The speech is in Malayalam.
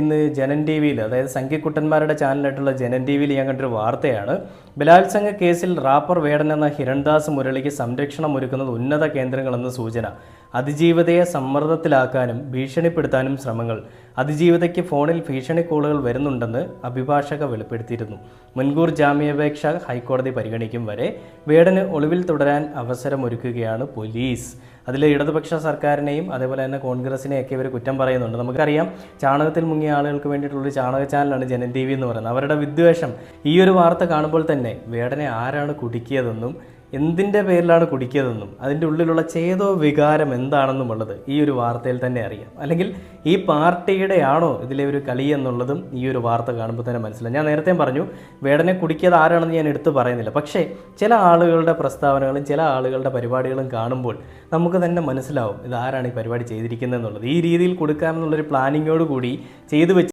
ഇന്ന് ജനൻ ടി വിയിൽ, അതായത് സംഖ്യക്കുട്ടന്മാരുടെ ചാനലായിട്ടുള്ള ജനൻ ടി വിയിൽ ഞാൻ കണ്ടൊരു വാർത്തയാണ്. ബലാത്സംഗ കേസിൽ റാപ്പർ വേടൻ എന്ന ഹിരൺദാസ് മുരളിക്ക് സംരക്ഷണം ഒരുക്കുന്നത് ഉന്നത കേന്ദ്രങ്ങളെന്ന സൂചന. അതിജീവിതയെ സമ്മർദ്ദത്തിലാക്കാനും ഭീഷണിപ്പെടുത്താനും ശ്രമങ്ങൾ. അതിജീവിതയ്ക്ക് ഫോണിൽ ഭീഷണി കോളുകൾ വരുന്നുണ്ടെന്ന് അഭിഭാഷക വെളിപ്പെടുത്തിയിരുന്നു. മുൻകൂർ ജാമ്യാപേക്ഷ ഹൈക്കോടതി പരിഗണിക്കും വരെ വേടന് ഒളിവിൽ തുടരാൻ അവസരമൊരുക്കുകയാണ് പോലീസ്. അതിൽ ഇടതുപക്ഷ സർക്കാരിനെയും അതേപോലെ തന്നെ കോൺഗ്രസിനെയൊക്കെ ഇവർ കുറ്റം പറയുന്നുണ്ട്. നമുക്കറിയാം, ചാണകത്തിൽ മുങ്ങിയ ആളുകൾക്ക് വേണ്ടിയിട്ടുള്ളൊരു ചാണക ചാനലാണ് ജനൻ ടി വി എന്ന് പറയുന്നത്. അവരുടെ വിദ്വേഷം ഈ ഒരു വാർത്ത കാണുമ്പോൾ തന്നെ വേടനെ ആരാണ് കുടുക്കിയതെന്നും എന്തിൻ്റെ പേരിലാണ് കുടിക്കിയതെന്നും അതിൻ്റെ ഉള്ളിലുള്ള ചേതോ വികാരം എന്താണെന്നുമുള്ളത് ഈ ഒരു വാർത്തയിൽ തന്നെ അറിയാം. അല്ലെങ്കിൽ ഈ പാർട്ടിയുടെ ആണോ ഇതിലെ ഒരു കളി എന്നുള്ളതും ഈ ഒരു വാർത്ത കാണുമ്പോൾ തന്നെ മനസ്സിലായി. ഞാൻ നേരത്തെ പറഞ്ഞു, വേടനെ കുടിക്കിയത് ആരാണെന്ന് ഞാൻ എടുത്തു പറയുന്നില്ല. പക്ഷേ ചില ആളുകളുടെ പ്രസ്താവനകളും ചില ആളുകളുടെ പരിപാടികളും കാണുമ്പോൾ നമുക്ക് തന്നെ മനസ്സിലാവും ഇതാരാണ് ഈ പരിപാടി ചെയ്തിരിക്കുന്നത് എന്നുള്ളത്. ഈ രീതിയിൽ കൊടുക്കാമെന്നുള്ളൊരു പ്ലാനിങ്ങോട് കൂടി ചെയ്തു വെച്ച്